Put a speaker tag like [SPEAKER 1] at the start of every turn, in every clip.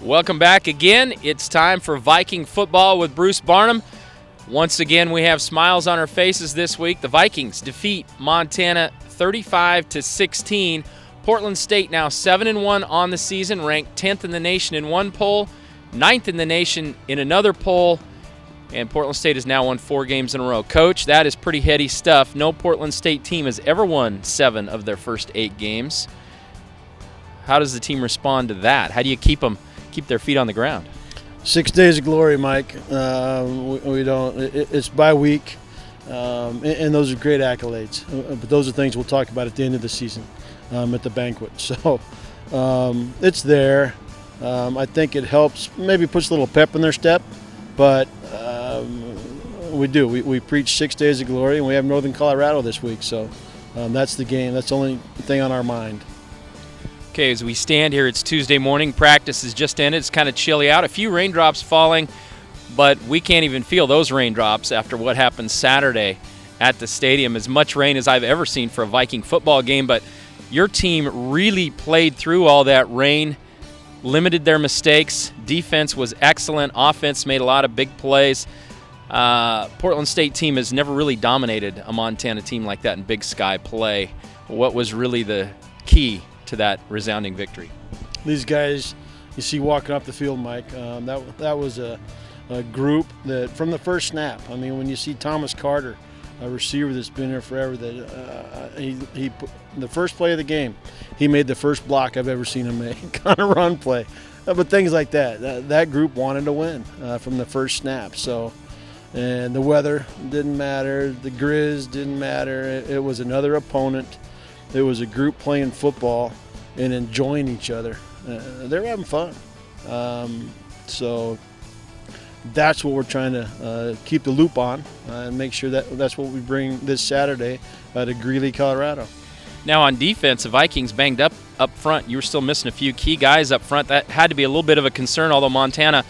[SPEAKER 1] Welcome back again. It's time for Viking Football with Bruce Barnum. Once again, we have smiles on our faces this week. The Vikings defeat Montana 35-16. Portland State now 7-1 on the season, ranked 10th in the nation in one poll, 9th in the nation in another poll, and Portland State has now won 4 games in a row. Coach, that is pretty heady stuff. No Portland State team has ever won 7 of their first 8 games. How does the team respond to that? How do you keep their feet on the ground?
[SPEAKER 2] 6 days of glory, Mike. We don't. It's by week, and those are great accolades. But those are things we'll talk about at the end of the season at the banquet. So it's there. I think it helps. Maybe puts a little pep in their step, but we do. We preach 6 days of glory, and we have Northern Colorado this week. So that's the game. That's the only thing on our mind.
[SPEAKER 1] Okay, as we stand here, it's Tuesday morning. Practice has just ended. It's kind of chilly out. A few raindrops falling, but we can't even feel those raindrops after what happened Saturday at the stadium. As much rain as I've ever seen for a Viking football game, but your team really played through all that rain, limited their mistakes. Defense was excellent. Offense made a lot of big plays. Portland State team has never really dominated a Montana team like that in Big Sky play. What was really the key to that resounding victory?
[SPEAKER 2] These guys you see walking off the field, Mike, that was a group that from the first snap. I mean, when you see Thomas Carter, a receiver that's been here forever, that he the first play of the game, he made the first block I've ever seen him make on a run play. But things like that group wanted to win from the first snap. So, and the weather didn't matter, the grizz didn't matter. It was another opponent. It was a group playing football and enjoying each other. They were having fun. So that's what we're trying to keep the loop on and make sure that's what we bring this Saturday to Greeley, Colorado.
[SPEAKER 1] Now on defense, the Vikings banged up front. You were still missing a few key guys up front. That had to be a little bit of a concern, although Montana,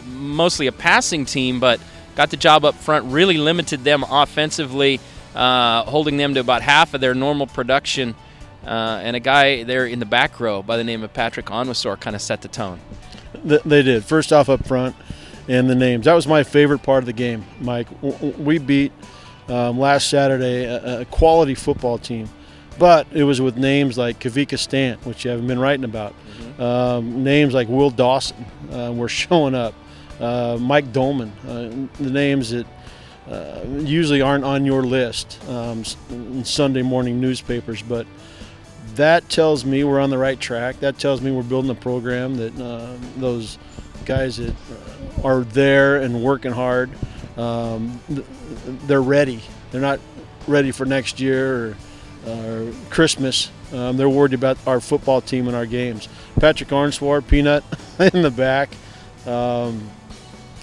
[SPEAKER 1] mostly a passing team, but got the job up front, really limited them offensively, holding them to about half of their normal production. And a guy there in the back row by the name of Patrick Onwuasor kind of set the tone.
[SPEAKER 2] They did. First off up front, and the names. That was my favorite part of the game, Mike. We beat last Saturday a quality football team, but it was with names like Kavika Stant, which you haven't been writing about. Names like Will Dawson were showing up. Mike Dolman, the names that usually aren't on your list in Sunday morning newspapers, but that tells me we're on the right track. That tells me we're building a program that those guys that are there and working hard, they're ready. They're not ready for next year or Christmas. They're worried about our football team and our games. Patrick Onwuasor, Peanut in the back.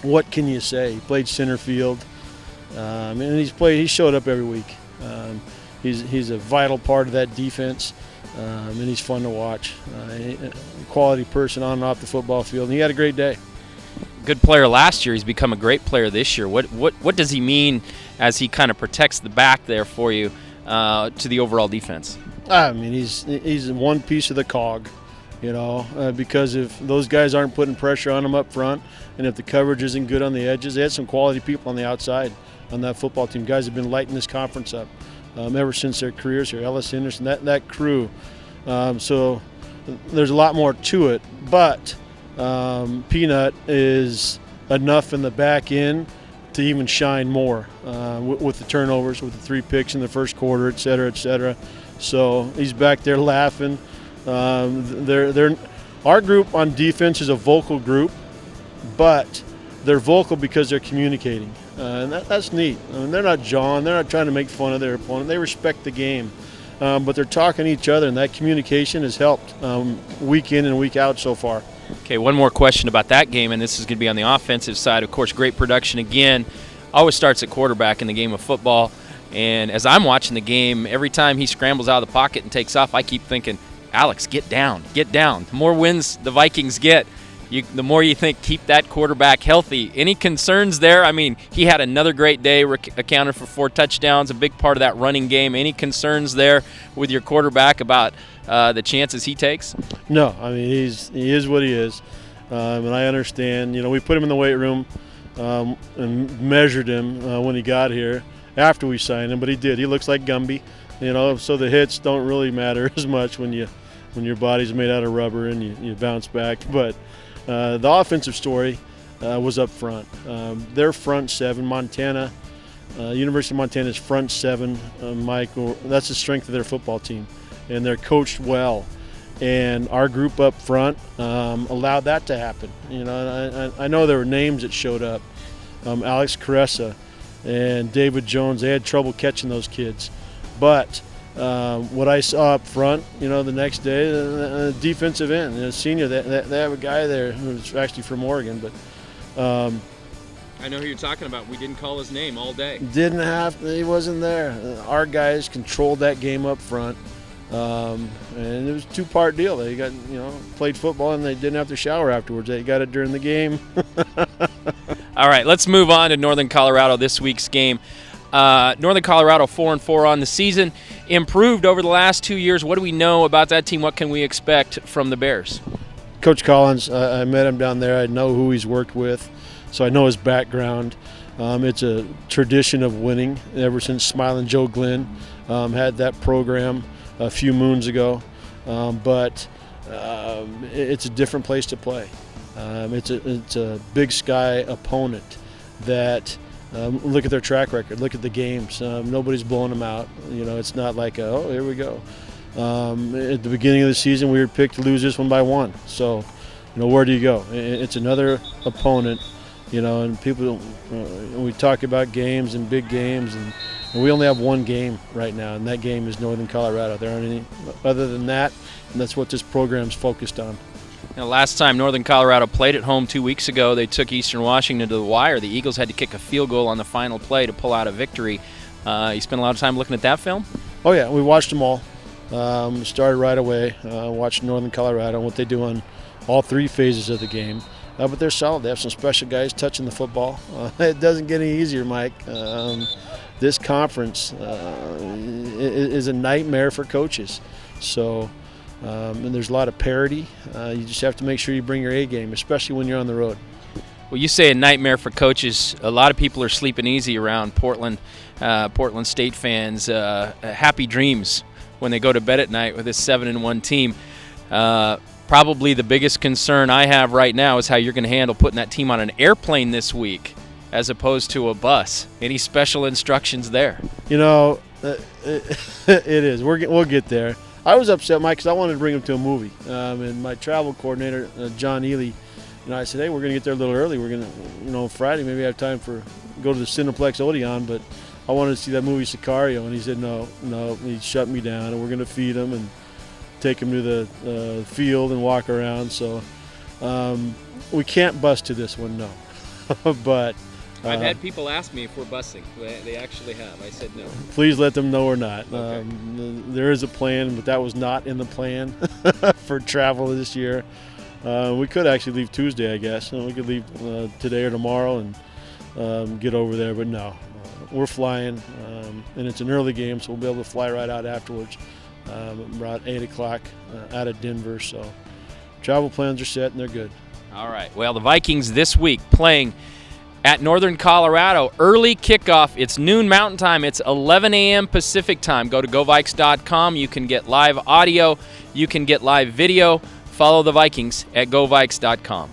[SPEAKER 2] What can you say? He played center field. And he showed up every week. He's a vital part of that defense, and he's fun to watch. Quality person on and off the football field, and he had a great day.
[SPEAKER 1] Good player last year. He's become a great player this year. What does he mean as he kind of protects the back there for you to the overall defense?
[SPEAKER 2] I mean, he's one piece of the cog, because if those guys aren't putting pressure on him up front, and if the coverage isn't good on the edges, they had some quality people on the outside on that football team. Guys have been lighting this conference up ever since their careers here. Ellis Henderson, that crew. So there's a lot more to it, but Peanut is enough in the back end to even shine more with the turnovers, with the 3 picks in the first quarter, et cetera, et cetera. So he's back there laughing. Our group on defense is a vocal group, but they're vocal because they're communicating. And that's neat. I mean, they're not jawing. They're not trying to make fun of their opponent. They respect the game. But they're talking to each other, and that communication has helped week in and week out so far.
[SPEAKER 1] Okay, one more question about that game, and this is going to be on the offensive side. Of course, great production again. Always starts at quarterback in the game of football. And as I'm watching the game, every time he scrambles out of the pocket and takes off, I keep thinking, Alex, get down, get down. The more wins the Vikings get, the more you think, keep that quarterback healthy. Any concerns there? I mean, he had another great day, accounted for 4 touchdowns, a big part of that running game. Any concerns there with your quarterback about the chances he takes?
[SPEAKER 2] No, I mean, he is what he is. and I understand. We put him in the weight room and measured him when he got here after we signed him, but he did. He looks like Gumby, so the hits don't really matter as much when your body's made out of rubber and you bounce back. But the offensive story was up front. Their front seven, Montana, University of Montana's front seven, Mike, that's the strength of their football team, and they're coached well. And our group up front allowed that to happen. I know there were names that showed up. Alex Caressa and David Jones, they had trouble catching those kids. But what I saw up front, the next day, the defensive end, the senior, they have a guy there who's actually from Oregon. But
[SPEAKER 1] I know who you're talking about. We didn't call his name all day.
[SPEAKER 2] He wasn't there. Our guys controlled that game up front. And it was a two-part deal. They got, played football and they didn't have to shower afterwards. They got it during the game.
[SPEAKER 1] All right, let's move on to Northern Colorado, this week's game. Northern Colorado 4-4 on the season, improved over the last 2 years. What do we know about that team? What can we expect from the Bears?
[SPEAKER 2] Coach Collins, I met him down there. I know who he's worked with, so I know his background. It's a tradition of winning ever since Smiling Joe Glenn had that program a few moons ago, but it's a different place to play. It's a Big Sky opponent that look at their track record, look at the games. Nobody's blowing them out. It's not like here we go. At the beginning of the season, we were picked to lose this one by 1. So, where do you go? It's another opponent. And people, we talk about games and big games, and we only have one game right now, and that game is Northern Colorado. There aren't any other than that, and that's what this program's focused on.
[SPEAKER 1] Now, last time Northern Colorado played at home 2 weeks ago, they took Eastern Washington to the wire. The Eagles had to kick a field goal on the final play to pull out a victory. You spent a lot of time looking at that film?
[SPEAKER 2] Oh, yeah. We watched them all. Started right away. Watched Northern Colorado and what they do on all 3 phases of the game. But they're solid. They have some special guys touching the football. It doesn't get any easier, Mike. This conference is a nightmare for coaches. So, and there's a lot of parity. You just have to make sure you bring your A game, especially when you're on the road.
[SPEAKER 1] Well, you say a nightmare for coaches. A lot of people are sleeping easy around Portland State fans. Happy dreams when they go to bed at night with this 7-1 team. Probably the biggest concern I have right now is how you're going to handle putting that team on an airplane this week as opposed to a bus. Any special instructions there?
[SPEAKER 2] It is. We'll get there. I was upset, Mike, because I wanted to bring him to a movie. And my travel coordinator, John Ely, I said, hey, we're going to get there a little early. We're going to, Friday, maybe have time go to the Cineplex Odeon, but I wanted to see that movie Sicario. And he said, no, he shut me down, and we're going to feed him and take him to the field and walk around. So we can't bus to this one, no. But
[SPEAKER 1] I've had people ask me if we're busing. They actually have. I said no.
[SPEAKER 2] Please let them know we're not.
[SPEAKER 1] Okay.
[SPEAKER 2] There is a plan, but that was not in the plan for travel this year. We could actually leave Tuesday, I guess. We could leave today or tomorrow and get over there, but no. We're flying, and it's an early game, so we'll be able to fly right out afterwards. About 8 o'clock out of Denver, so travel plans are set and they're good.
[SPEAKER 1] All right. Well, the Vikings this week playing at Northern Colorado. Early kickoff. It's noon Mountain Time. It's 11 a.m. Pacific Time. Go to GoVikes.com. You can get live audio. You can get live video. Follow the Vikings at GoVikes.com.